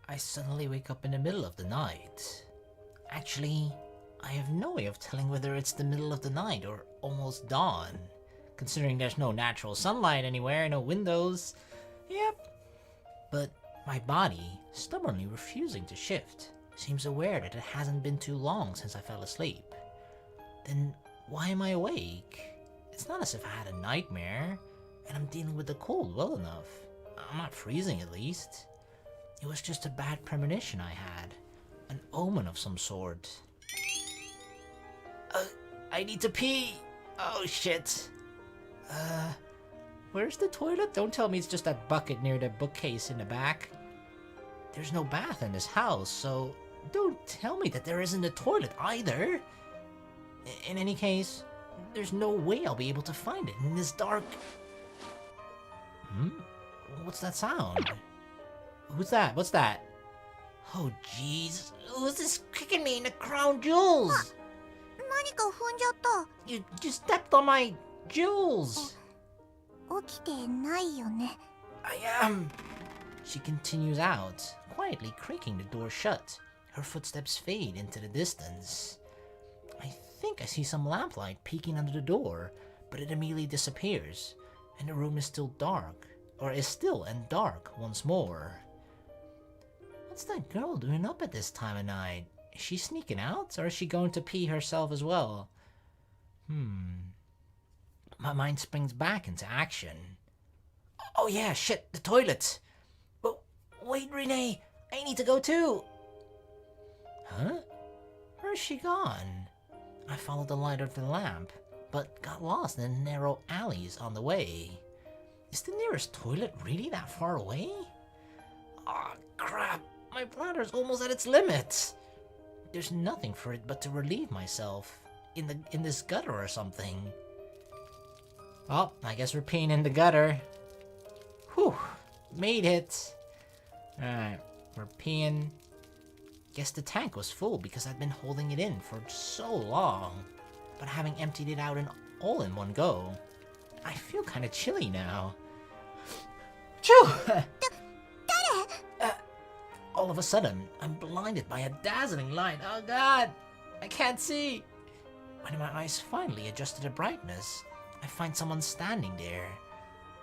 I suddenly wake up in the middle of the night. Actually, I have no way of telling whether it's the middle of the night or almost dawn, considering there's no natural sunlight anywhere, no windows. Yep. But my body, stubbornly refusing to shift, seems aware that it hasn't been too long since I fell asleep. Then why am I awake? It's not as if I had a nightmare, and I'm dealing with the cold well enough. I'm not freezing at least. It was just a bad premonition I had. An omen of some sort. I need to pee! Oh shit. Where's the toilet? Don't tell me it's just that bucket near the bookcase in the back. There's no bath in this house, so don't tell me that there isn't a toilet either. In any case, there's no way I'll be able to find it in this dark... What's that sound? Who's that? What's that? Oh jeez, who's this kicking me in the crown jewels? 何か踏んじゃった。 You stepped on my jewels. 起きてないよね。 I am. She continues out, quietly creaking the door shut. Her footsteps fade into the distance. I think I see some lamplight peeking under the door, but it immediately disappears, and the room is still dark, or is still and dark once more. What's that girl doing up at this time of night? Is she sneaking out, or is she going to pee herself as well? My mind springs back into action. Oh yeah, shit, the toilet! But wait, Rinne, I need to go too! Huh? Where's she gone? I followed the light of the lamp, but got lost in narrow alleys on the way. Is the nearest toilet really that far away? Aw, crap, my bladder's almost at its limit. There's nothing for it but to relieve myself in this gutter or something. Oh, I guess we're peeing in the gutter. Whew, made it. Alright, we're peeing. Guess the tank was full because I've been holding it in for so long. But having emptied it out all in one go, I feel kind of chilly now. Phew! All of a sudden, I'm blinded by a dazzling light. Oh god! I can't see! When my eyes finally adjust to the brightness, I find someone standing there.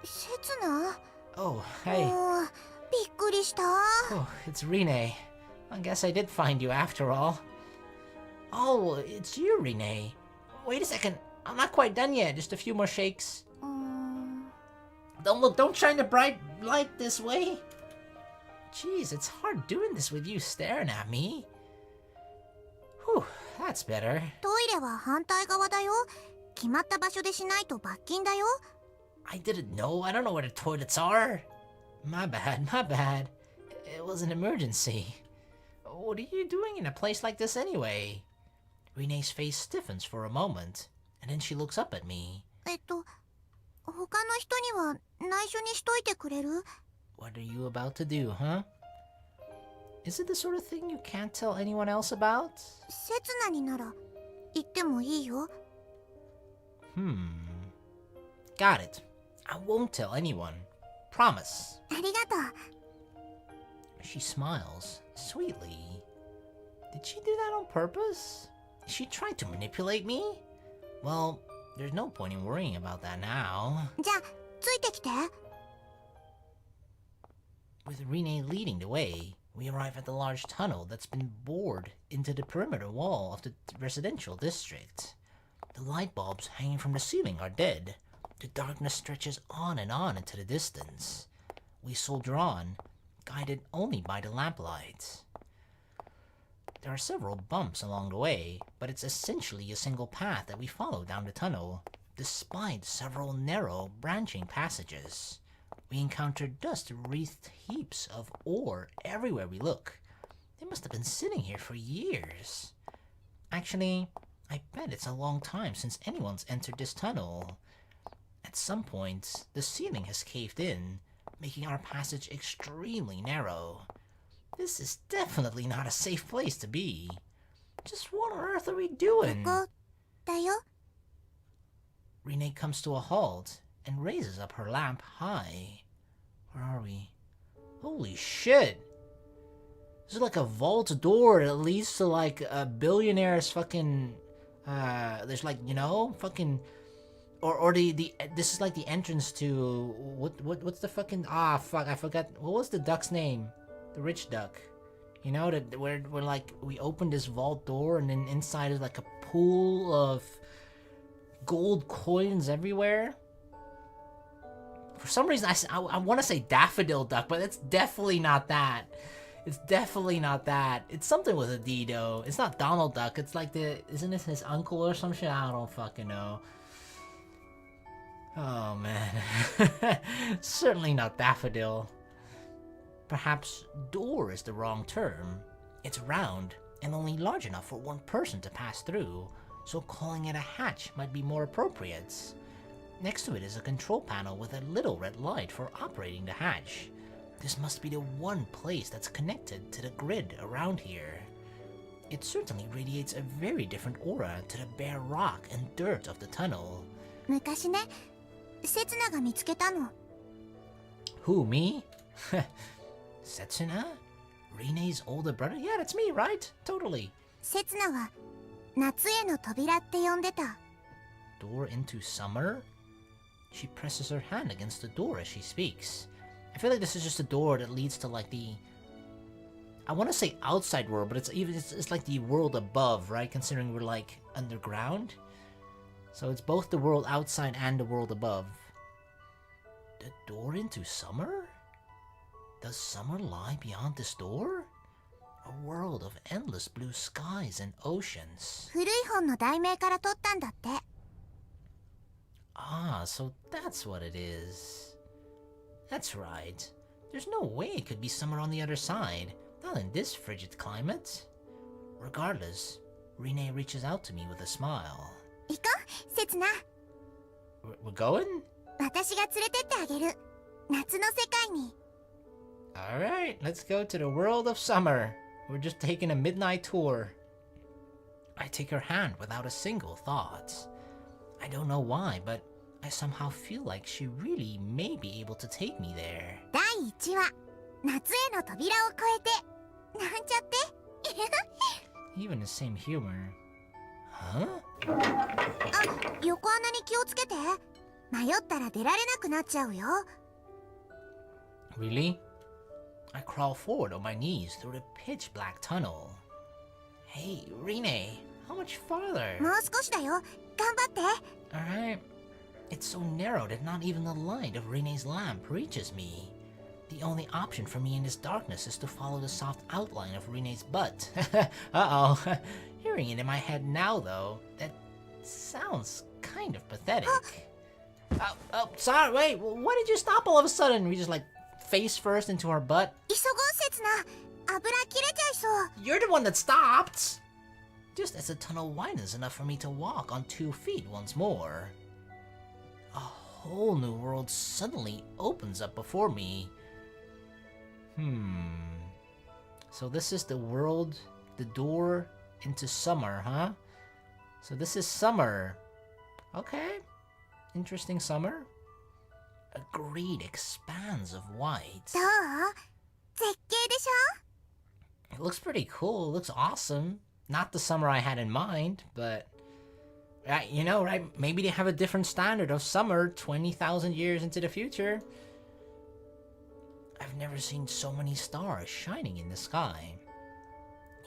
Setsuna? Oh, hey. びっくりした。 Oh, it's Rinne. I guess I did find you after all. Oh, it's you, Rinne. Wait a second. I'm not quite done yet. Just a few more shakes. Don't shine the bright light this way. Jeez, it's hard doing this with you staring at me. Whew, that's better. トイレは反対側だよ。決まった場所でしないと罰金だよ。 I didn't know. I don't know where the toilets are. My bad, my bad. It was an emergency. What are you doing in a place like this anyway? Rinne's face stiffens for a moment, and then she looks up at me. 他の人には内緒にしといてくれる？ What are you about to do, huh? Is it the sort of thing you can't tell anyone else about? セツナになら言ってもいいよ。 Got it. I won't tell anyone. Promise. ありがとう。 She smiles, sweetly. Did she do that on purpose? Is she trying to manipulate me? Well, there's no point in worrying about that now. じゃあついてきて。 With Rinne leading the way, we arrive at the large tunnel that's been bored into the perimeter wall of the residential district. The light bulbs hanging from the ceiling are dead. The darkness stretches on and on into the distance. We soldier on, guided only by the lamplight. There are several bumps along the way, but it's essentially a single path that we follow down the tunnel, despite several narrow, branching passages. We encounter dust-wreathed heaps of ore everywhere we look. They must have been sitting here for years. Actually, I bet it's a long time since anyone's entered this tunnel. At some point, the ceiling has caved in, making our passage extremely narrow. This is definitely not a safe place to be. Just what on earth are we doing? ここだよ。 Rinne comes to a halt and raises up her lamp high. Where are we? Holy shit! There's like a vault door that leads to like a billionaire's fucking there's like, you know, fucking or the this is like the entrance to what's the fucking fuck, I forgot what was the duck's name? The rich duck. You know, that where like we opened this vault door and then inside is like a pool of gold coins everywhere. For some reason I want to say daffodil duck, but it's definitely not that. It's definitely not that. It's something with a D though. It's not Donald Duck. It's like isn't it his uncle or some shit? I don't fucking know. Oh man. Certainly not daffodil. Perhaps door is the wrong term. It's round and only large enough for one person to pass through, so calling it a hatch might be more appropriate. Next to it is a control panel with a little red light for operating the hatch. This must be the one place that's connected to the grid around here. It certainly radiates a very different aura to the bare rock and dirt of the tunnel. 昔ね、セツナが見つけたの。 Who, me? Setsuna? Rinne's older brother? Yeah, that's me, right? Totally. セツナは夏への扉って呼んでた。 Door into summer? She presses her hand against the door as she speaks. I feel like this is just a door that leads to like the... I want to say outside world, but it's like the world above, right? Considering we're like underground. So it's both the world outside and the world above. The door into summer? Does summer lie beyond this door? A world of endless blue skies and oceans. 古い本の題名から取ったんだって。 Ah, so that's what it is. That's right. There's no way it could be summer on the other side, not in this frigid climate. Regardless, Rinne reaches out to me with a smile. 行こう、セツナ。 We're going? 私が連れてってあげる。夏の世界に。 Alright, let's go to the world of summer. We're just taking a midnight tour. I take her hand without a single thought. I don't know why, but I somehow feel like she really may be able to take me there. 第1話、夏への扉を越えて。なんちゃって。 Even the same humor. Huh? あ、横穴に気をつけて。迷ったら出られなくなっちゃうよ。 Really? I crawl forward on my knees through the pitch black tunnel. Hey, Rinne, how much farther? もう少しだよ。頑張って。 Alright. It's so narrow that not even the light of Rinne's lamp reaches me. The only option for me in this darkness is to follow the soft outline of Rinne's butt. Uh-oh. Hearing it in my head now, though, that sounds kind of pathetic. Sorry, wait, why did you stop all of a sudden? We just like face first into her butt? 急ごう、セツナ。油切れちゃいそう。 You're the one that stopped! Just as the tunnel widens enough for me to walk on 2 feet once more. A whole new world suddenly opens up before me. So this is the world, the door into summer, huh? So this is summer. Okay. Interesting summer. A great expanse of white. どう？絶景でしょ？ It looks pretty cool. It looks awesome. Not the summer I had in mind, but... you know, right? Maybe they have a different standard of summer 20,000 years into the future. I've never seen so many stars shining in the sky.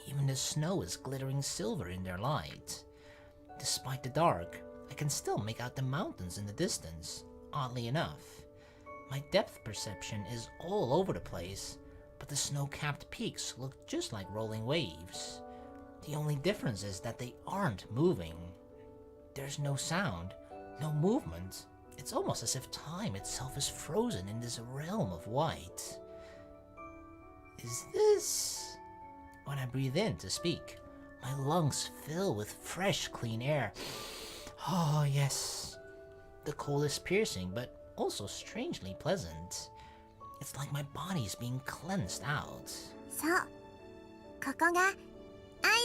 Even the snow is glittering silver in their light. Despite the dark, I can still make out the mountains in the distance, oddly enough. My depth perception is all over the place, but the snow-capped peaks look just like rolling waves. The only difference is that they aren't moving. There's no sound, no movement. It's almost as if time itself is frozen in this realm of white. Is this... When I breathe in to speak, my lungs fill with fresh, clean air. Oh, yes. The cold is piercing, but also strangely pleasant. It's like my body's being cleansed out. そう。ここがアイ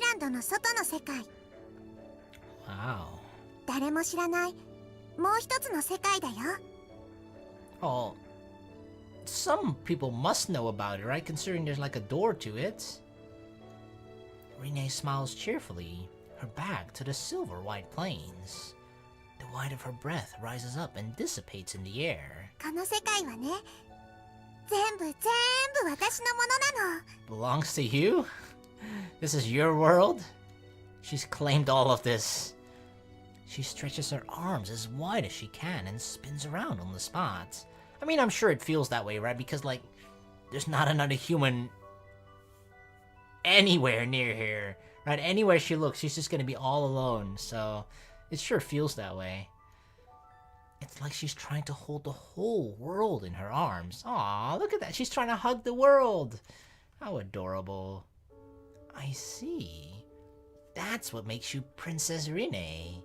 ランドの外の世界。 Wow. 誰も知らないもう一つの世界だよ。 Oh, some people must know about it, right? Considering there's like a door to it. Rinne smiles cheerfully, her back to the silver-white plains. The white of her breath rises up and dissipates in the air. この世界はね、全部私のものなの。 Belongs to you? This is your world? She's claimed all of this. She stretches her arms as wide as she can and spins around on the spot. I mean, I'm sure it feels that way, right? Because, like, there's not another human anywhere near here, right? Anywhere she looks, she's just gonna be all alone, so it sure feels that way. It's like she's trying to hold the whole world in her arms. Aw, look at that. She's trying to hug the world. How adorable. I see. That's what makes you Princess Rinne.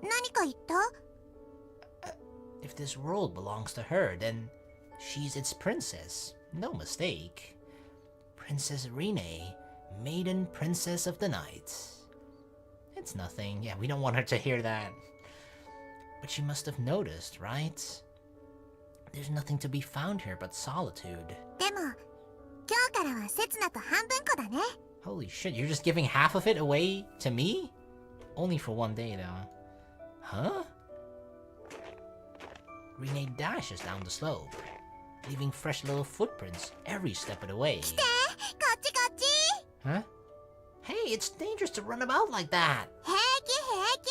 何か言った？ If this world belongs to her, then she's its princess. No mistake. Princess Rinne, maiden princess of the night. It's nothing. Yeah, we don't want her to hear that. But she must have noticed, right? There's nothing to be found here but solitude. でも、今日からは刹那と半分こだね。 Holy shit, you're just giving half of it away to me? Only for one day, though. Huh? Rinne dashes down the slope, leaving fresh little footprints every step of the way. こっちこっち。 Huh? Hey, it's dangerous to run about like that. 平気平気。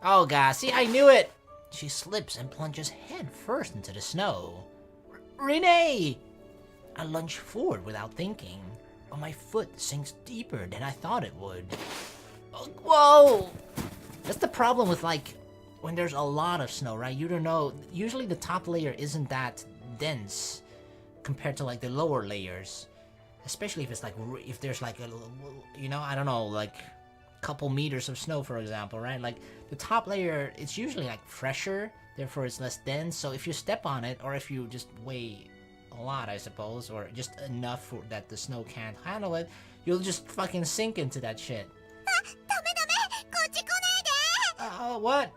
Oh god, see, I knew it! She slips and plunges head first into the snow. Rinne! I lunge forward without thinking, but my foot sinks deeper than I thought it would. Oh, whoa! That's the problem with, like, when there's a lot of snow, right? You don't know, usually the top layer isn't that dense compared to, like, the lower layers. Especially if it's, like, if there's, like, a, you know, I don't know, like, couple meters of snow, for example, right? Like, the top layer, it's usually, like, fresher, therefore it's less dense, so if you step on it, or if you just weigh a lot, I suppose, or just enough for, that the snow can't handle it, you'll just fucking sink into that shit. ダメダメ。こっち来ないで。 What?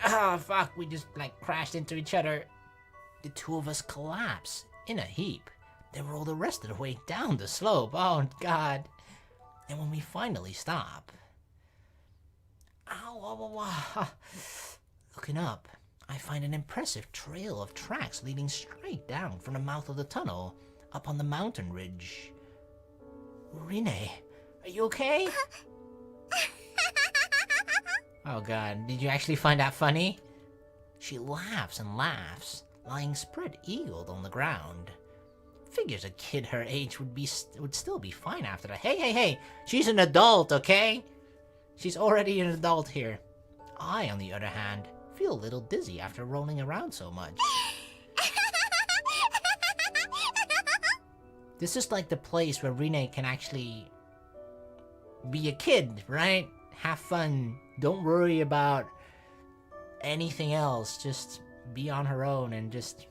Oh, fuck, we just, like, crashed into each other. The two of us collapse in a heap, then roll the rest of the way down the slope. Oh, God. And when we finally stop... Ow. Looking up, I find an impressive trail of tracks leading straight down from the mouth of the tunnel, up on the mountain ridge. Rinne, are you okay? Oh god, did you actually find that funny? She laughs and laughs, lying spread-eagled on the ground. Figures a kid her age would still be fine after that. Hey, she's an adult, okay? She's already an adult here. I, on the other hand, feel a little dizzy after rolling around so much. This is like the place where Rinne can actually be a kid, right? Have fun. Don't worry about anything else. Just be on her own and just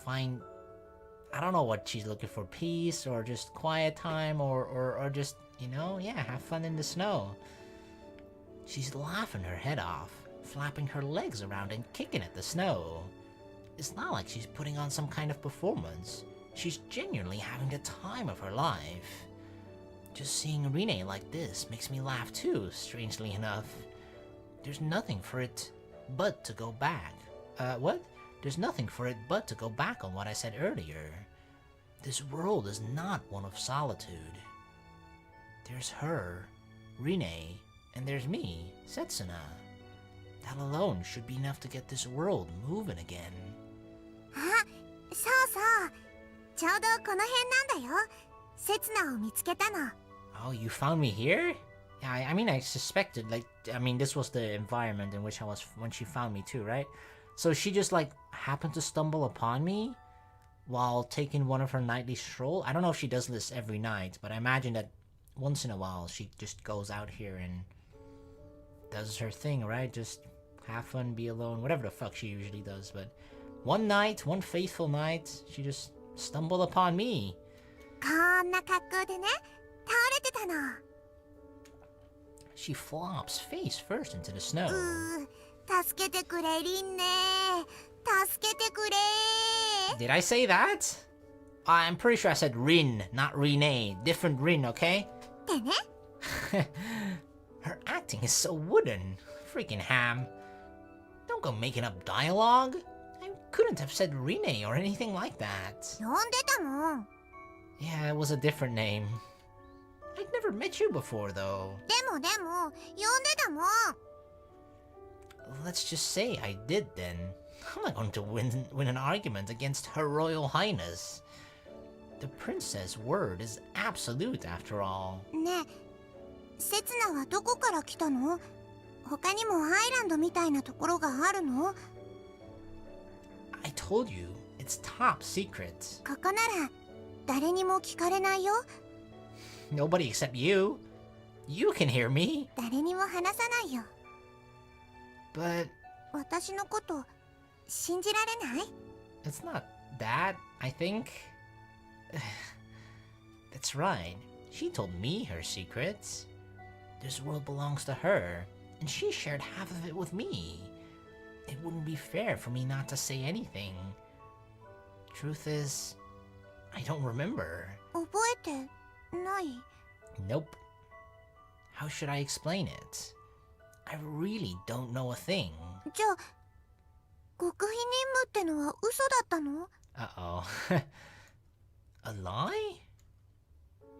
find, I don't know what she's looking for, peace or just quiet time or just, you know, yeah, have fun in the snow. She's laughing her head off, flapping her legs around and kicking at the snow. It's not like she's putting on some kind of performance. She's genuinely having the time of her life. Just seeing Rinne like this makes me laugh too, strangely enough. There's nothing for it but to go back. What? There's nothing for it but to go back on what I said earlier. This world is not one of solitude. There's her, Rinne, and there's me, Setsuna. That alone should be enough to get this world moving again. あ、そうそう。ちょうどこの辺なんだよ。刹那を見つけたの。 Oh, you found me here? Yeah, I mean, I suspected, like, I mean, this was the environment in which I was when she found me too, right? So she just, like, happened to stumble upon me while taking one of her nightly stroll. I don't know if she does this every night, but I imagine that once in a while she just goes out here and does her thing, right? Just have fun, be alone, whatever the fuck she usually does. But one night, one faithful night, she just stumbled upon me. こんな格好でね、倒れてたの。 She flops face first into the snow. 助けてくれ、リンネ。助けてくれ。 Did I say that? I'm pretty sure I said Rin, not Rinne. Different Rin, okay? ってね。 Her acting is so wooden. Freaking ham. Don't go making up dialogue. I couldn't have said Rinne or anything like that. 呼んでたもん。 Yeah, it was a different name. I'd never met you before, though. でも、呼んでたもん。 Let's just say I did then. I'm not going to win an argument against Her Royal Highness. The princess' word is absolute after all. ねえ、セツナはどこから来たの？他にもアイランドみたいなところがあるの？ I told you, it's top secret. ここなら誰にも聞かれないよ。 Nobody except you. You can hear me. 誰にも話さないよ。 But 私のこと信じられない？ it's not that, I think. That's right. She told me her secrets. This world belongs to her, and she shared half of it with me. It wouldn't be fair for me not to say anything. Truth is, I don't remember. 覚えてない？ Nope. How should I explain it? I really don't know a thing. じゃあ極秘任務ってのは嘘だったの？ Uh-oh. A lie?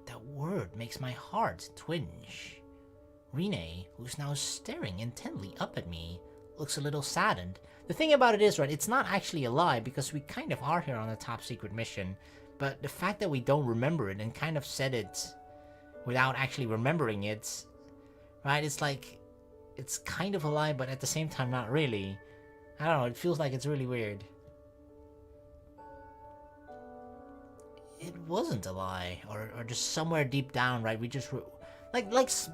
That word makes my heart twinge. Rinne, who's now staring intently up at me, looks a little saddened. The thing about it is, right, it's not actually a lie because we kind of are here on a top secret mission, but the fact that we don't remember it and kind of said it without actually remembering it, right, it's like, it's kind of a lie, but at the same time not really. I don't know, it feels like it's really weird. It wasn't a lie, or just somewhere deep down, right? We just like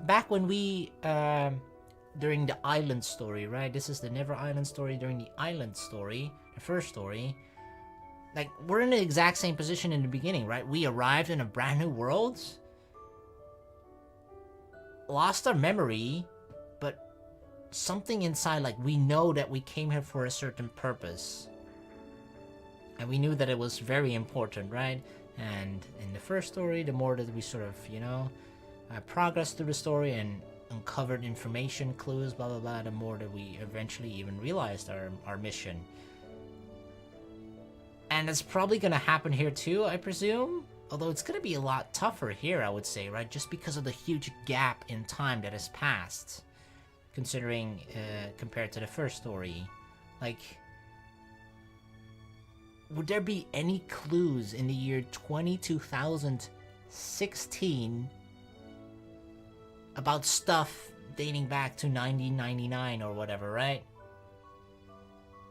back when we during the island story, right? This is the Never Island story. During the island story, the first story, like we're in the exact same position in the beginning, right? We arrived in a brand new world, lost our memory, but something inside, like we know that we came here for a certain purpose, and we knew that it was very important, right? And in the first story, the more that we sort of, you know, progressed through the story and uncovered information, clues, blah blah blah, the more that we eventually even realized our mission. And it's probably gonna happen here too, I presume. Although it's gonna be a lot tougher here, I would say, right? Just because of the huge gap in time that has passed, considering compared to the first story. Like, would there be any clues in the year 2016 about stuff dating back to 1999 or whatever, right?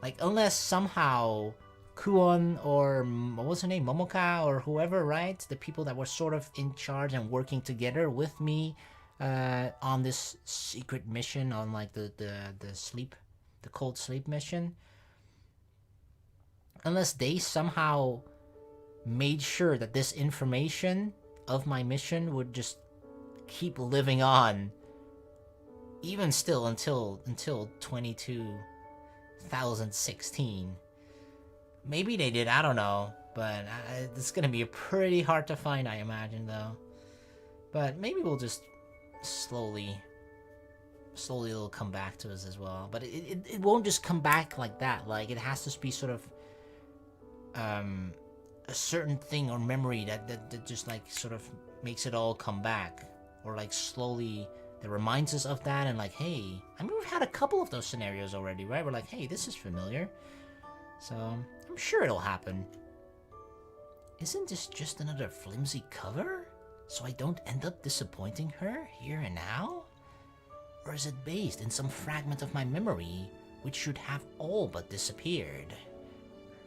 Like, unless somehow Kuon or, what was her name, Momoka or whoever, right? The people that were sort of in charge and working together with me on this secret mission, on like the cold sleep mission. Unless they somehow made sure that this information of my mission would just keep living on, even still until 2016. Maybe they did, I don't know, but it's gonna be pretty hard to find, I imagine, though. But maybe we'll just slowly it'll come back to us as well. But it won't just come back like that. Like, it has to be sort of a certain thing or memory that just like sort of makes it all come back, or like slowly that reminds us of that, and like, hey, I mean, we've had a couple of those scenarios already, right? We're like, hey, this is familiar, so I'm sure it'll happen. Isn't this just another flimsy cover, so I don't end up disappointing her here and now? Or is it based in some fragment of my memory which should have all but disappeared?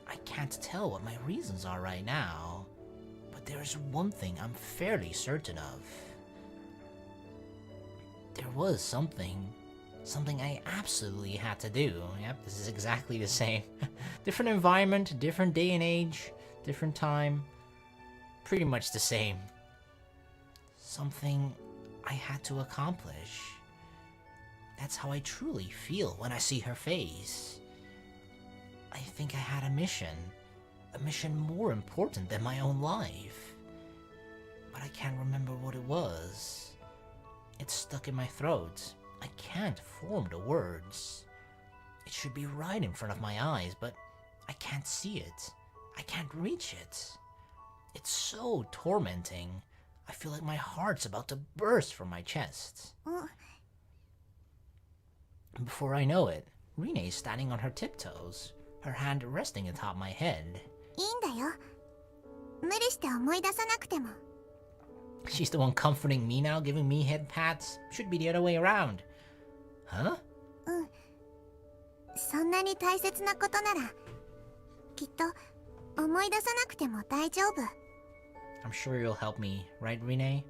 I can't tell what my reasons are right now, but there is one thing I'm fairly certain of. There was something I absolutely had to do. Yep, this is exactly the same. Different environment, different day and age, different time. Pretty much the same. Something I had to accomplish. That's how I truly feel when I see her face. I think I had a mission. A mission more important than my own life. But I can't remember what it was. It's stuck in my throat. I can't form the words. It should be right in front of my eyes, but I can't see it. I can't reach it. It's so tormenting. I feel like my heart's about to burst from my chest. Before I know it, Rinne is standing on her tiptoes, her hand resting atop my head. いいんだよ。無理して思い出さなくても。 She's the one comforting me now, giving me head pats. Should be the other way around. Huh? そんなに大切なことなら、きっと思い出さなくても大丈夫。 I'm sure you'll help me, right, Rinne?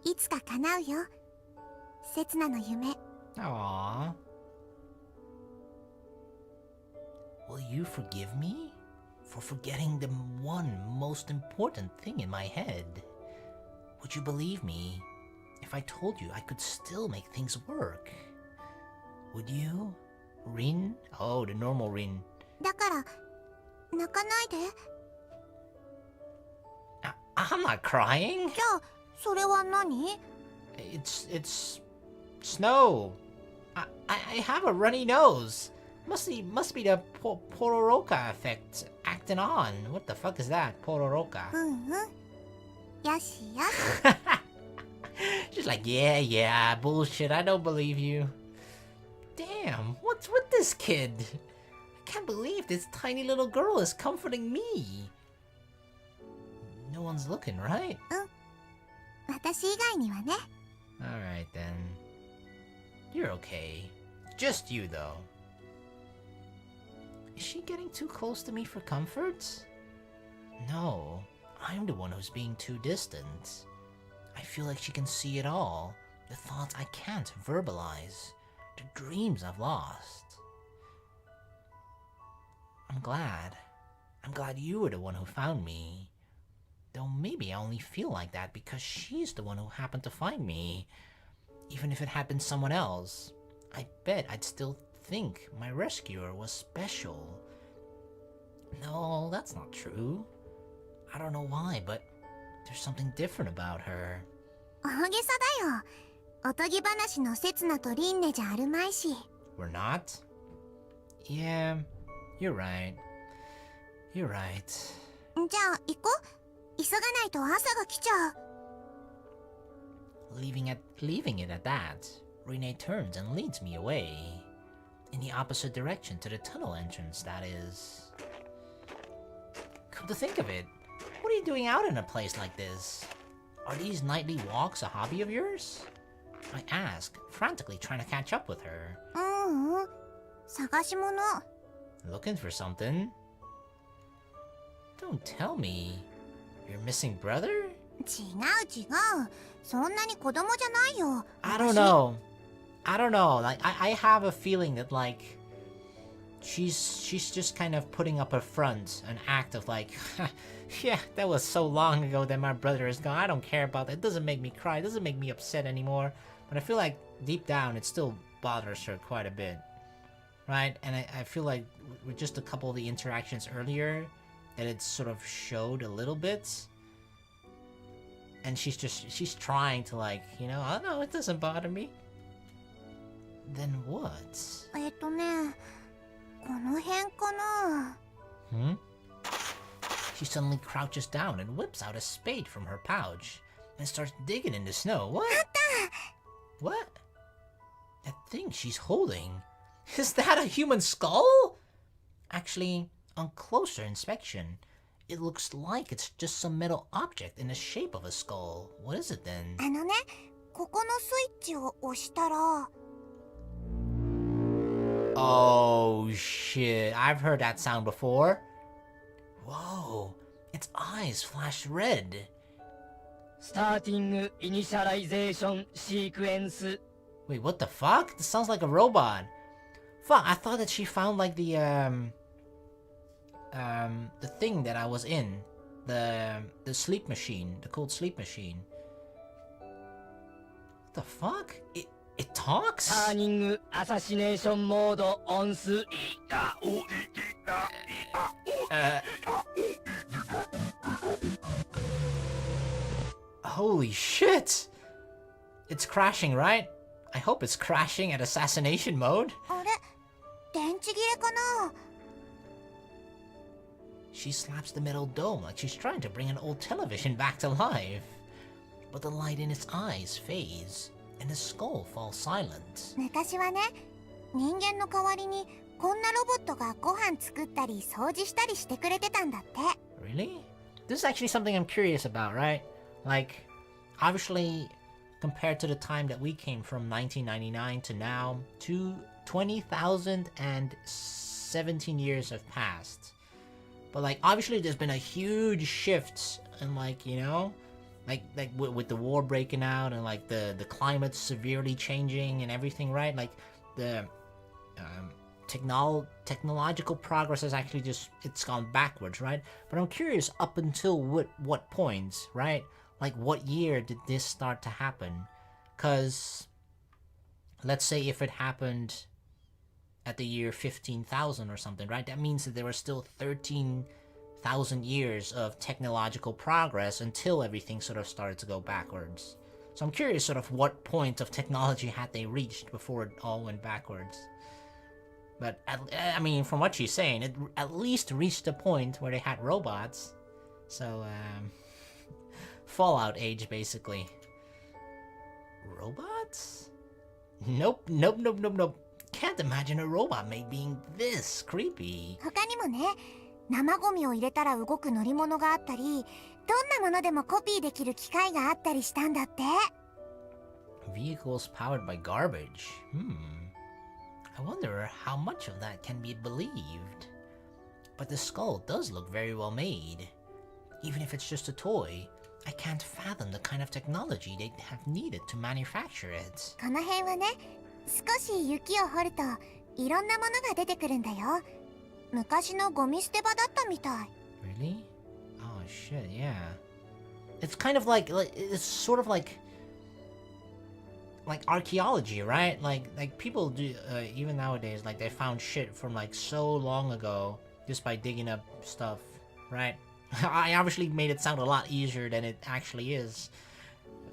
いつか叶うよ。せつなの夢。 Aww. Will you forgive me for forgetting the one most important thing in my head? Would you believe me if I told you I could still make things work? Would you? Rin? Oh, the normal Rin. だから泣かないで。 I'm not crying. じゃあそれは何？ It's snow. I have a runny nose. Must be the Pororoka effect acting on. What the fuck is that, Pororoka? よしよし。 She's like, yeah, bullshit. I don't believe you. Damn, what's with this kid? I can't believe this tiny little girl is comforting me. No one's looking, right? 私以外にはね。 Alright then. You're okay. Just you, though. Is she getting too close to me for comfort? No, I'm the one who's being too distant. I feel like she can see it all. The thoughts I can't verbalize. The dreams I've lost. I'm glad. I'm glad you were the one who found me. Though maybe I only feel like that because she's the one who happened to find me. Even if it had been someone else, I bet I'd still think my rescuer was special. No, that's not true. I don't know why, but there's something different about her. 大げさだよ。おとぎ話の刹那とリンネじゃあるまいし。 We're not? Yeah, you're right. You're right. じゃあ行こう。急がないと朝が来ちゃう。 Leaving it at that, Rinne turns and leads me away. In the opposite direction to the tunnel entrance, that is. Come to think of it, what are you doing out in a place like this? Are these nightly walks a hobby of yours? I ask, frantically trying to catch up with her. 探し物。 Looking for something? Don't tell me. Your missing brother? 違う。そんなに子供じゃないよ。 I don't know. Like I have a feeling that like she's just kind of putting up a front, an act of like, yeah, that was so long ago that my brother is gone. I don't care about that. It doesn't make me cry. It doesn't make me upset anymore. But I feel like deep down it still bothers her quite a bit, right? And I feel like with just a couple of the interactions earlier, that it sort of showed a little bit. And she's trying to like, you know, oh no, it doesn't bother me. Then what? この辺かな。 She suddenly crouches down and whips out a spade from her pouch and starts digging in the snow. What? What? That thing she's holding. Is that a human skull? Actually, on closer inspection, it looks like it's just some metal object in the shape of a skull. What is it then? あのね、ここのスイッチを押したら。 Oh shit, I've heard that sound before. Whoa, its eyes flash red. Starting initialization sequence. Wait, what the fuck? This sounds like a robot. Fuck, I thought that she found like the thing that I was in. The sleep machine, the cold sleep machine. What the fuck? It talks? Turning assassination mode on. Holy shit! It's crashing, right? I hope it's crashing at assassination mode. あれ電池切れかな She slaps the metal dome like she's trying to bring an old television back to life. But the light in its eyes fades, and the skull falls silent. 昔はね、人間の代わりにこんなロボットがご飯作ったり掃除したりしてくれてたんだって。 Really? This is actually something I'm curious about, right? Like, obviously, compared to the time that we came from 1999 to now, 20,017 years have passed. But like, obviously there's been a huge shift in like, you know, like with the war breaking out and like the climate severely changing and everything, right? Like the technological progress has actually it's gone backwards, right? But I'm curious up until what points, right? Like what year did this start to happen? Because let's say if it happened at the year 15,000 or something, right? That means that there were still 13,000 years of technological progress until everything sort of started to go backwards. So I'm curious sort of what point of technology had they reached before it all went backwards. But, I mean, from what she's saying, it at least reached a point where they had robots. So, Fallout age, basically. Robots? Nope. Can't imagine a robot made being this creepy. 他にもね、生ゴミを入れたら動く乗り物があったり、どんなものでもコピーできる機械があったりしたんだって。Vehicles powered by garbage. I wonder how much of that can be believed. But the skull does look very well made. Even if it's just a toy, I can't fathom the kind of technology they'd have needed to manufacture it. この辺はね、少し雪を掘るといろんなものが出てくるんだよ。昔のゴミ捨て場だったみたい。Really? Oh shit, yeah. It's kind of like it's sort of like archaeology, right? Like people do even nowadays, like they found shit from like so long ago just by digging up stuff, right? I obviously made it sound a lot easier than it actually is.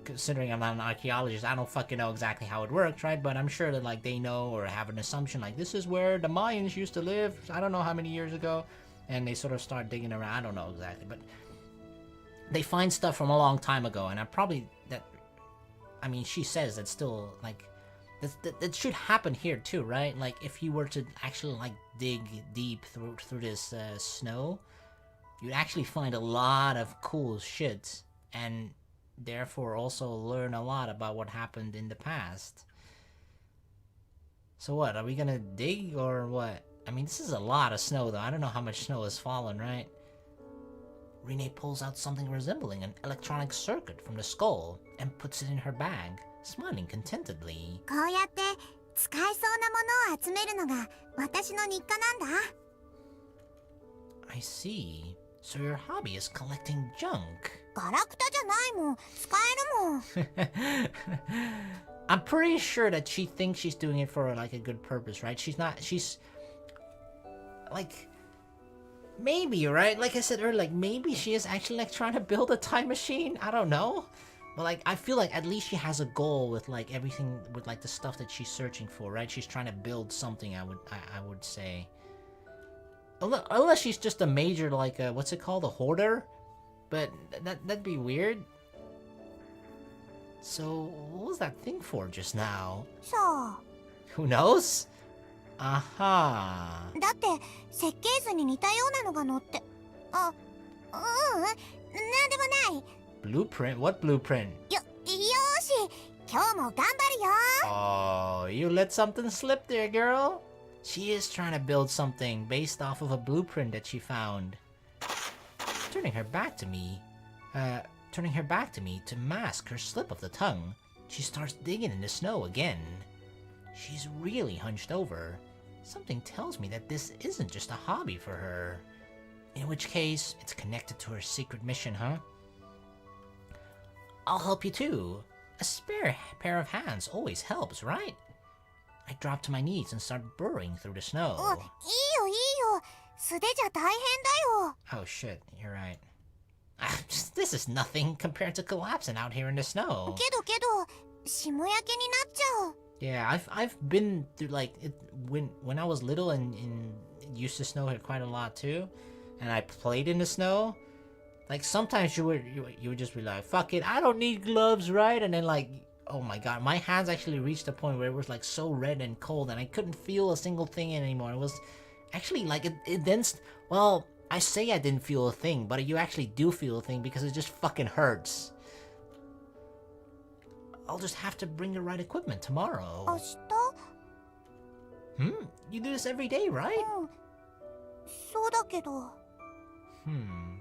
Considering I'm not an archaeologist, I don't fucking know exactly how it works, right? But I'm sure that like they know or have an assumption like this is where the Mayans used to live, I don't know how many years ago, and they sort of start digging around. I don't know exactly, but they find stuff from a long time ago, and I mean, she says that's still like that should happen here too, right? Like if you were to actually like dig deep through this snow, you'd actually find a lot of cool shit, and therefore also learn a lot about what happened in the past. So what, are we gonna dig or what? I mean, this is a lot of snow though. I don't know how much snow has fallen, right? Rinne pulls out something resembling an electronic circuit from the skull and puts it in her bag, smiling contentedly. こうやって使えそうなものを集めるのが私の日課なんだ。I see. So your hobby is collecting junk. ガラクタじゃないもん。使えるもん。I'm pretty sure that she thinks she's doing it for like a good purpose, right? She's like, maybe, right? Like I said earlier, like maybe she is actually like trying to build a time machine. I don't know. But like, I feel like at least she has a goal with like everything, with like the stuff that she's searching for, right? She's trying to build something, I would say. Unless she's just a major, like, what's it called? A hoarder? But that'd be weird. So, what was that thing for just now? さあ。 Who knows? Aha. だって設計図に似たようなのが載って。あ、なんでもない。 Blueprint? What blueprint? よし、今日も頑張るよ。 Oh, you let something slip there, girl. She is trying to build something based off of a blueprint that she found. Turning her back to me to mask her slip of the tongue, she starts digging in the snow again. She's really hunched over. Something tells me that this isn't just a hobby for her. In which case, it's connected to her secret mission, huh? I'll help you too. A spare pair of hands always helps, right? I drop to my knees and start burrowing through the snow. いいよ。素手じゃ大変だよ。 Oh shit, you're right. This is nothing compared to collapsing out here in the snow. けど霜焼けになっちゃう。 Yeah, I've been through like it when I was little and it used to snow here quite a lot too, and I played in the snow. Like sometimes you would just be like, fuck it, I don't need gloves, right? And then like, oh my god, my hands actually reached a point where it was like so red and cold, and I couldn't feel a single thing anymore. It was actually like it then. Well, I say I didn't feel a thing, but you actually do feel a thing because it just fucking hurts. I'll just have to bring the right equipment tomorrow. 明日？ You do this every day, right? そうだけど。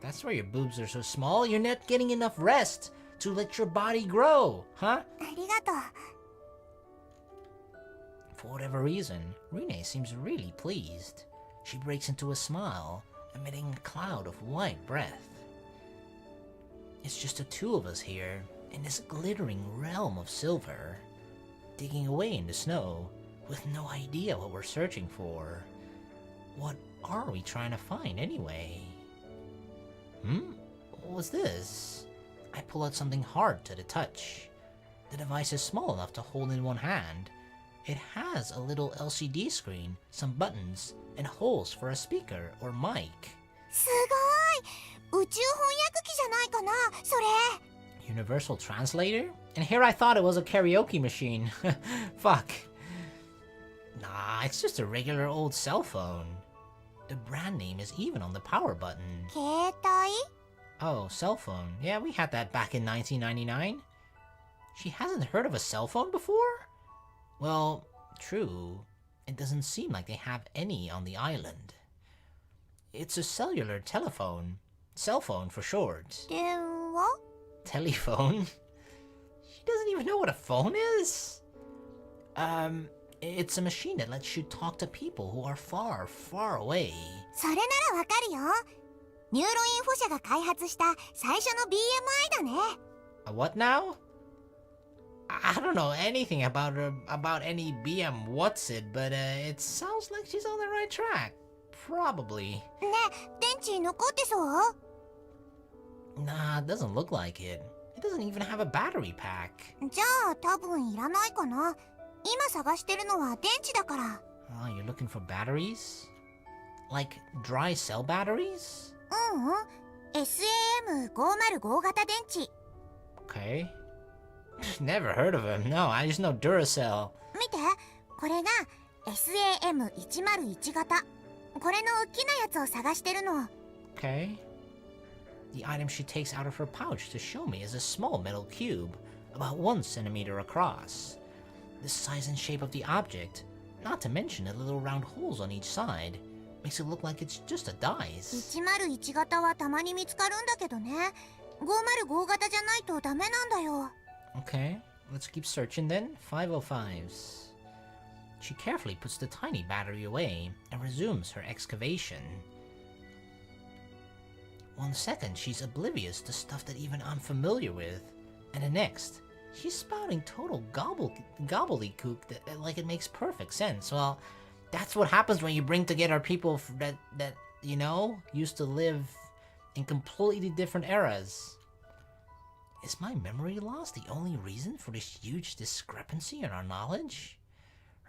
That's why your boobs are so small. You're not getting enough rest to let your body grow, huh? ありがとう。 For whatever reason, Rinne seems really pleased. She breaks into a smile, emitting a cloud of white breath. It's just the two of us here, in this glittering realm of silver, digging away in the snow, with no idea what we're searching for. What are we trying to find anyway? What was this? I pull out something hard to the touch. The device is small enough to hold in one hand. It has a little LCD screen, some buttons, and holes for a speaker or mic. すごい！宇宙翻訳機じゃないかな、それ。 Universal translator? And here I thought it was a karaoke machine. Fuck. Nah, it's just a regular old cell phone. The brand name is even on the power button. 携帯？ Oh, cell phone. Yeah, we had that back in 1999. She hasn't heard of a cell phone before? Well, true. It doesn't seem like they have any on the island. It's a cellular telephone. Cell phone for short. 電話？ Telephone? She doesn't even know what a phone is? It's a machine that lets you talk to people who are far, far away. それならわかるよ。ニューロインフォ社が開発した最初の BMI だね。 A what now? I don't know anything about any BM what's it, but it sounds like she's on the right track. Probably. ねえ、電池残ってそう？ Nah, it doesn't look like it. It doesn't even have a battery pack. じゃあ多分いらないかな。今探してるのは電池だから。 Oh, you're looking for batteries? Like dry cell batteries? SAM505 型電池。 Okay. Never heard of him. No, I just know Duracell. 見て、これが SAM101 型。これの大きなやつを探してるの。 Okay. The item she takes out of her pouch to show me is a small metal cube, about 1 centimeter across. The size and shape of the object, not to mention the little round holes on each side, makes it look like it's just a dice. 101型はたまに見つかるんだけどね。505型じゃないとダメなんだよ。 Okay, let's keep searching then. 505s. She carefully puts the tiny battery away and resumes her excavation. 1 second, she's oblivious to stuff that even I'm familiar with. And the next, she's spouting total gobbledygook that like it makes perfect sense. Well, that's what happens when you bring together people that you know, used to live in completely different eras. Is my memory loss the only reason for this huge discrepancy in our knowledge?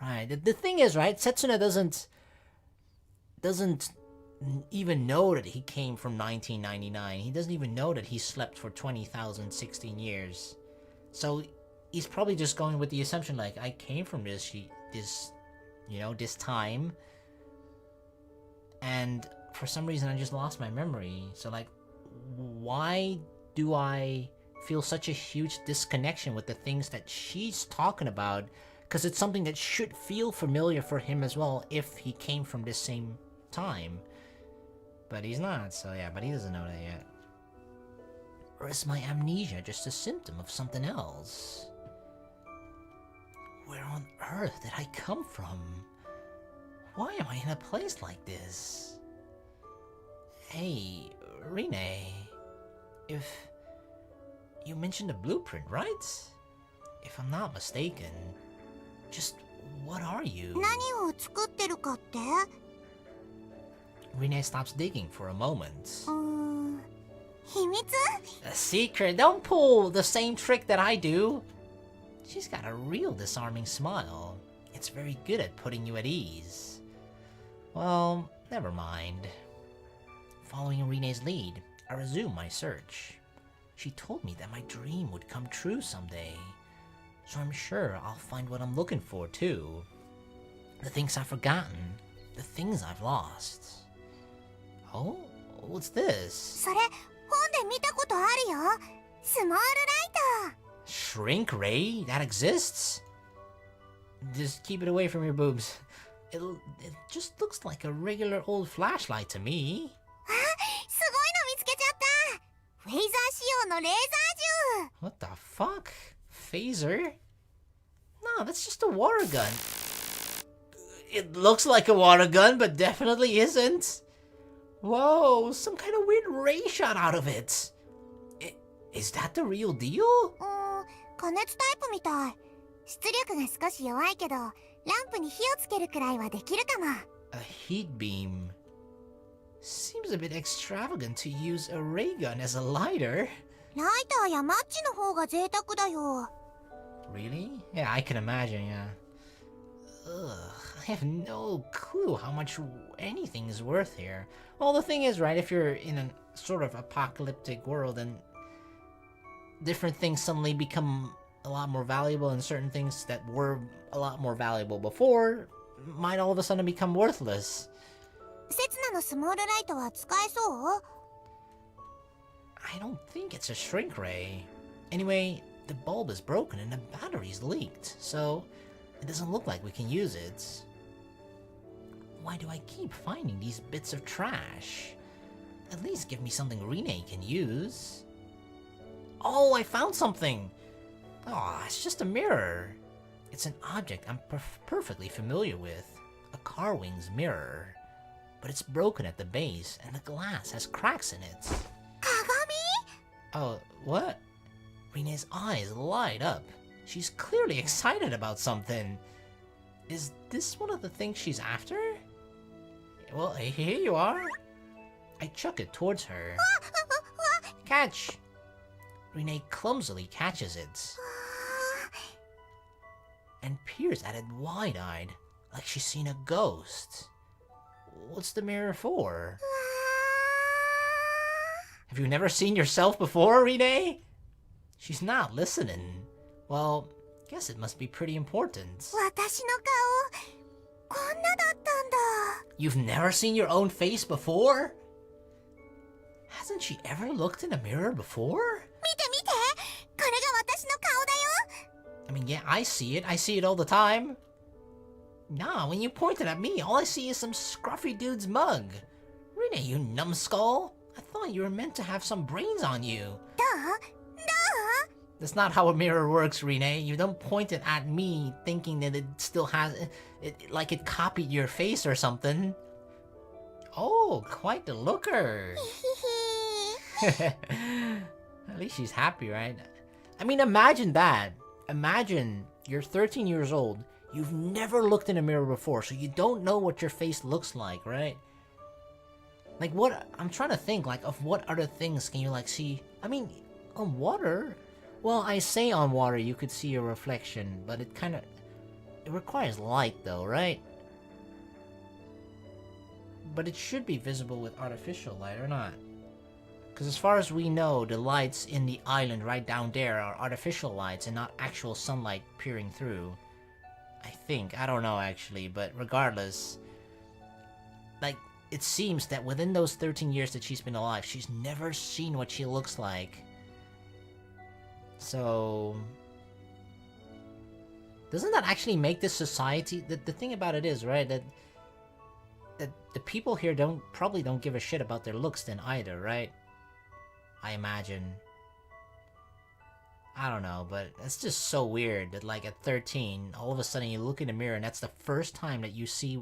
Right, the thing is, right, Setsuna doesn't even know that he came from 1999. He doesn't even know that he slept for 20,016 years. So he's probably just going with the assumption like, I came from this time, and for some reason I just lost my memory. So like, why do I feel such a huge disconnection with the things that she's talking about? Because it's something that should feel familiar for him as well if he came from this same time. But he's not, so yeah, but he doesn't know that yet. Or is my amnesia just a symptom of something else? Where on earth did I come from? Why am I in a place like this? Hey, Rinne, if you mentioned a blueprint, right? If I'm not mistaken, just what are you? 何を作ってるかって？ Rinne stops digging for a moment. 秘密 A secret? Don't pull the same trick that I do. She's got a real disarming smile. It's very good at putting you at ease. Well, never mind. Following Rinne's lead, I resume my search. She told me that my dream would come true someday, so I'm sure I'll find what I'm looking for too. The things I've forgotten, the things I've lost. Oh, what's this? それ、本で見たことあるよ。スモールライト。 Shrink ray? That exists? Just keep it away from your boobs. It just looks like a regular old flashlight to me. あ、すごいの見つけちゃった。フェイザー仕様のレーザー銃。 What the fuck? Phaser? No, that's just a water gun. It looks like a water gun, but definitely isn't. Whoa, some kind of weird ray shot out of it. Is that the real deal? 加熱タイプみたい。出力が少し弱いけど、ランプに火をつけるくらいはできるかも。A heat beam. Seems a bit extravagant to use a ray gun as a lighter. ライターやマッチの方が贅沢だよ。Really? Yeah, I can imagine, yeah. Ugh, I have no clue how much anything is worth here. Well, the thing is, right, if you're in a sort of apocalyptic world and different things suddenly become a lot more valuable and certain things that were a lot more valuable before might all of a sudden become worthless. セツナのスモールライトは使えそう？ I don't think it's a shrink ray. Anyway, the bulb is broken and the battery's leaked, so it doesn't look like we can use it. Why do I keep finding these bits of trash? At least give me something Rinne can use. Oh, I found something! Oh, it's just a mirror. It's an object I'm perfectly familiar with. A car wing's mirror. But it's broken at the base, and the glass has cracks in it. 鏡？ Oh, what? Rinne's eyes light up. She's clearly excited about something. Is this one of the things she's after? Well, here you are. I chuck it towards her. Catch! Rinne clumsily catches it and peers at it wide-eyed, like she's seen a ghost. What's the mirror for? Have you never seen yourself before, Rinne? She's not listening. Well, guess it must be pretty important. 私の顔、こんなだったんだ。 You've never seen your own face before? Hasn't she ever looked in a mirror before? 見て見て、これが私の顔だよ。 I mean, yeah, I see it. I see it all the time. Nah, when you pointed at me, all I see is some scruffy dude's mug. Rinne, you numbskull. I thought you were meant to have some brains on you. どう？どう？ That's not how a mirror works, Rinne. You don't point it at me thinking that it still has... like it copied your face or something. Oh, quite the looker. ひひ。 At least she's happy, right? I mean, imagine that. Imagine you're 13 years old. You've never looked in a mirror before, so you don't know what your face looks like, right? Like, what... I'm trying to think, like, of what other things can you, like, see... I mean, on water... Well, I say on water you could see a reflection, but it kind of... It requires light, though, right? But it should be visible with artificial light, or not? Because as far as we know, the lights in the island right down there are artificial lights and not actual sunlight peering through. I think. I don't know, actually, but regardless... Like, it seems that within those 13 years that she's been alive, she's never seen what she looks like. So... Doesn't that actually make this society... The thing about it is, right, that the people here probably don't give a shit about their looks then either, right? I imagine. I don't know, but it's just so weird that, like, at 13, all of a sudden you look in the mirror and that's the first time that you see,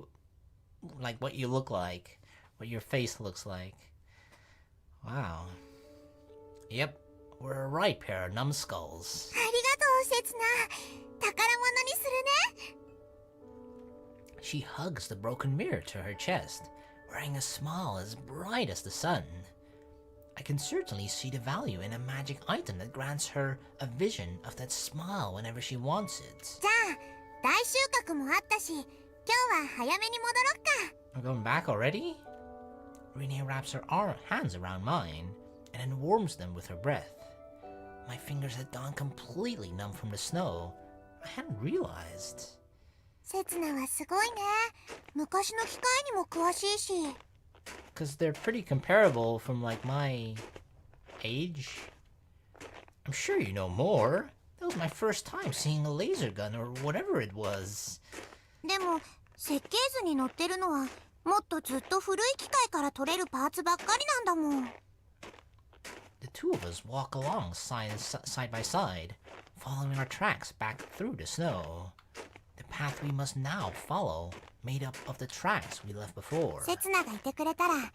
like, what you look like. What your face looks like. Wow. Yep, we're a right pair of numbskulls. ありがとう、セツナ。宝物にするね。 She hugs the broken mirror to her chest, wearing a smile as bright as the sun. I can certainly see the value in a magic item that grants her a vision of that smile whenever she wants it. じゃあ大収穫もあったし、今日は早めに戻ろっか。 We're going back already? Rinne wraps her hands around mine and then warms them with her breath. My fingers had gone completely numb from the snow. I hadn't realized. セツナはすごいね。昔の機械にも詳しいし。 Because they're pretty comparable from like my age. I'm sure you know more. That was my first time seeing a laser gun or whatever it was. でも設計図に載ってるのはもっとずっと古い機械から取れるパーツばっかりなんだもん。 The two of us walk along side by side, following our tracks back through the snow. The path we must now follow, made up of the tracks we left before. セツナがいてくれたら案外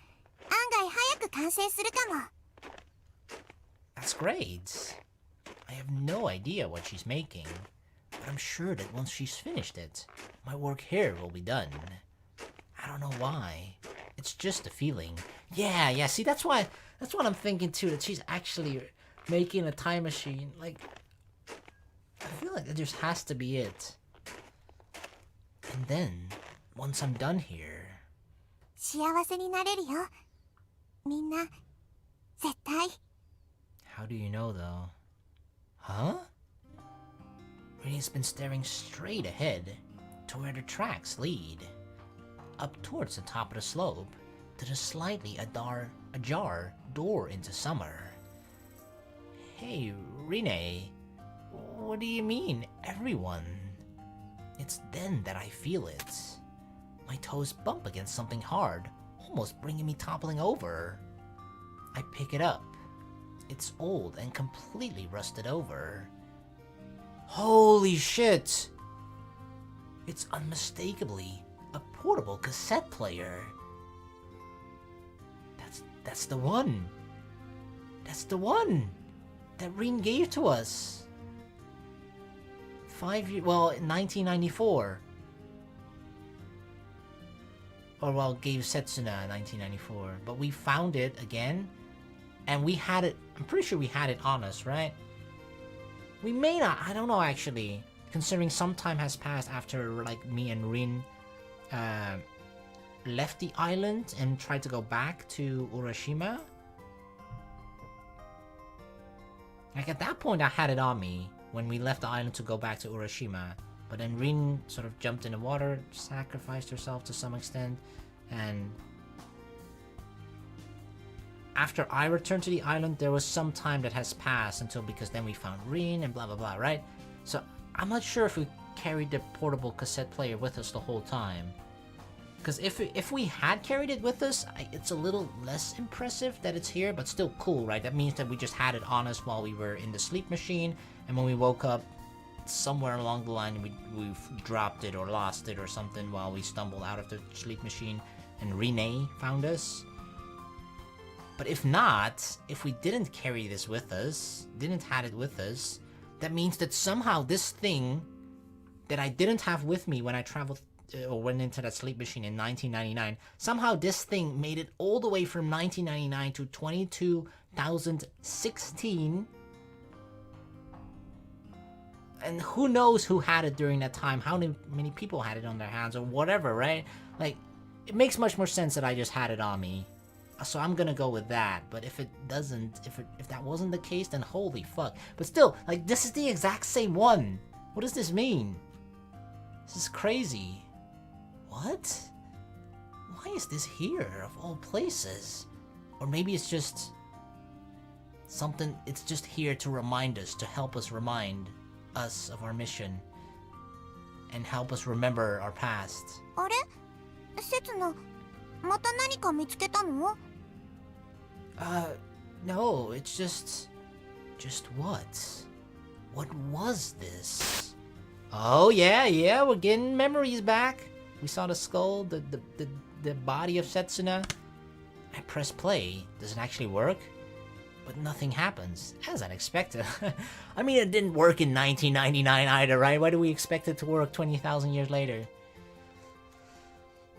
早く完成するかも。 That's great. I have no idea what she's making, but I'm sure that once she's finished it, my work here will be done. I don't know why. It's just a feeling. Yeah, see, that's what I'm thinking too, that she's actually making a time machine. Like, I feel like that just has to be it. And then, once I'm done here... 幸せになれるよ。みんな、絶対。 How do you know, though? Huh? Rinne's been staring straight ahead, to where the tracks lead. Up towards the top of the slope, to the slightly ajar door into summer. Hey, Rinne, what do you mean, everyone? It's then that I feel it. My toes bump against something hard, almost bringing me toppling over. I pick it up. It's old and completely rusted over. Holy shit! It's unmistakably a portable cassette player. That's the one. That's the one that Rinne gave to us. 5 years, well, in 1994. Or well, gave Setsuna in 1994. But we found it again, and we had it, I'm pretty sure we had it on us, right? We may not, I don't know actually, considering some time has passed after like me and Rinne left the island and tried to go back to Urashima. Like at that point I had it on me when we left the island to go back to Urashima. But then Rinne sort of jumped in the water, sacrificed herself to some extent, and after I returned to the island, there was some time that has passed until, because then we found Rinne and blah blah blah, right? So I'm not sure if we carried the portable cassette player with us the whole time. Because if we had carried it with us, it's a little less impressive that it's here, but still cool, right? That means that we just had it on us while we were in the sleep machine, and when we woke up, somewhere along the line we dropped it or lost it or something while we stumbled out of the sleep machine and Rinne found us. But if not, if we didn't carry this with us, didn't have it with us, that means that somehow this thing that I didn't have with me when I traveled or went into that sleep machine in 1999, somehow this thing made it all the way from 1999 to 2016. And who knows who had it during that time, how many people had it on their hands or whatever, right? Like, it makes much more sense that I just had it on me. So I'm gonna go with that, but if it doesn't, if that wasn't the case, then holy fuck. But still, like, this is the exact same one. What does this mean? This is crazy. What? Why is this here, of all places? Or maybe it's just something, it's just here to remind us, to help us remind us of our mission and help us remember our past. あれ？セツナ、また何か見つけたの？ No, it's just what? What was this? Oh yeah, we're getting memories back. We saw the skull, the body of Setsuna. I press play. Does it actually work? But nothing happens, as I'd expected. I mean, it didn't work in 1999 either, right? Why do we expect it to work 20,000 years later?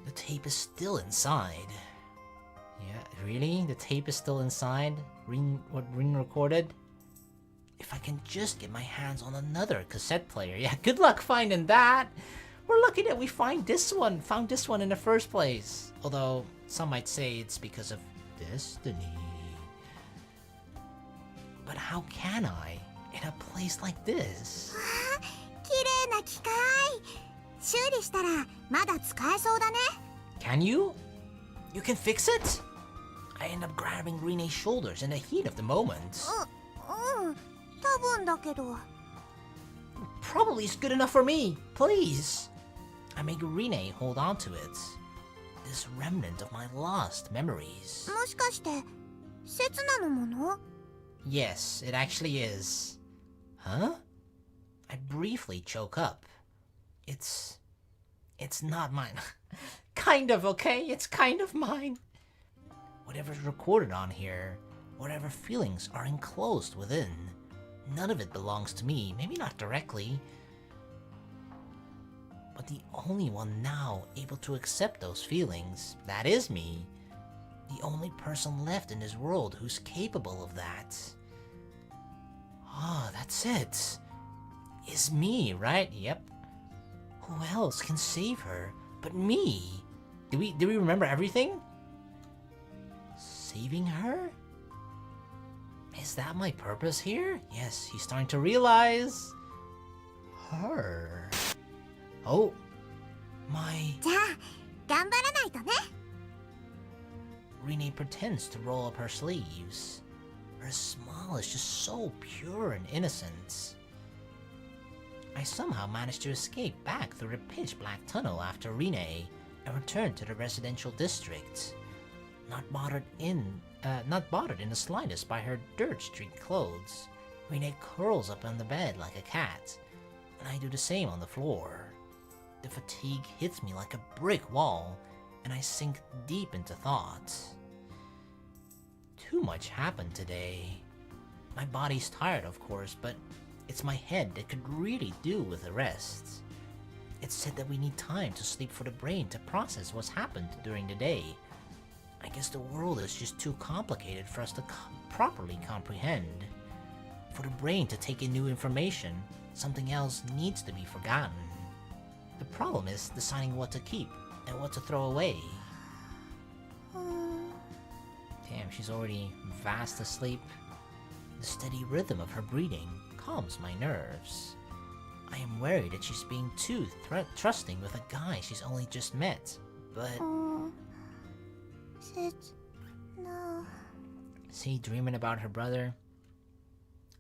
The tape is still inside. Yeah, really? The tape is still inside? What Rin recorded? If I can just get my hands on another cassette player. Yeah, good luck finding that! We're lucky that we found this one in the first place. Although, some might say it's because of destiny. But how can I, in a place like this? 綺麗な機械。修理したらまだ使えそうだね。 Can you? You can fix it? I end up grabbing Rinne's shoulders in the heat of the moment. 多分だけど。 Probably is good enough for me. Please. I make Rinne hold on to it. This remnant of my lost memories. もしかして刹那のもの？ Yes, it actually is. Huh? I briefly choke up. It's not mine. Kind of, okay? It's kind of mine. Whatever's recorded on here, whatever feelings are enclosed within, none of it belongs to me. Maybe not directly. But the only one now able to accept those feelings, that is me. The only person left in this world who's capable of that. Ah, that's it. Is me, right? Yep. Who else can save her but me? Do we remember everything? Saving her? Is that my purpose here? Yes, he's starting to realize. Her. Oh. My... じゃあ頑張らないとね。 Rinne pretends to roll up her sleeves. Her smile is just so pure and innocent. I somehow managed to escape back through the pitch-black tunnel after Rinne and returned to the residential district. Not bothered in the slightest by her dirt-streaked clothes. Rinne curls up on the bed like a cat, and I do the same on the floor. The fatigue hits me like a brick wall, and I sink deep into thought. Too much happened today. My body's tired, of course, but it's my head that could really do with a rest. It's said that we need time to sleep for the brain to process what's happened during the day. I guess the world is just too complicated for us to properly comprehend. For the brain to take in new information, something else needs to be forgotten. The problem is deciding what to keep and what to throw away. Damn, she's already fast asleep. The steady rhythm of her breathing calms my nerves. I am worried that she's being too trusting with a guy she's only just met, but... No. Is he dreaming about her brother?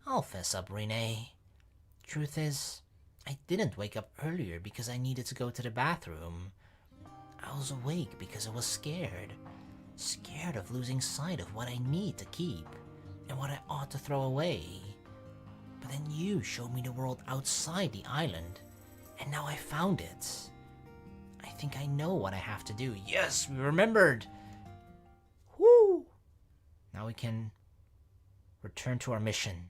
I'll fess up, Rinne. Truth is, I didn't wake up earlier because I needed to go to the bathroom. I was awake because I was scared. Scared of losing sight of what I need to keep and what I ought to throw away. But then you showed me the world outside the island, and now I found it. I think I know what I have to do. Yes, we remembered! Woo! Now we can return to our mission.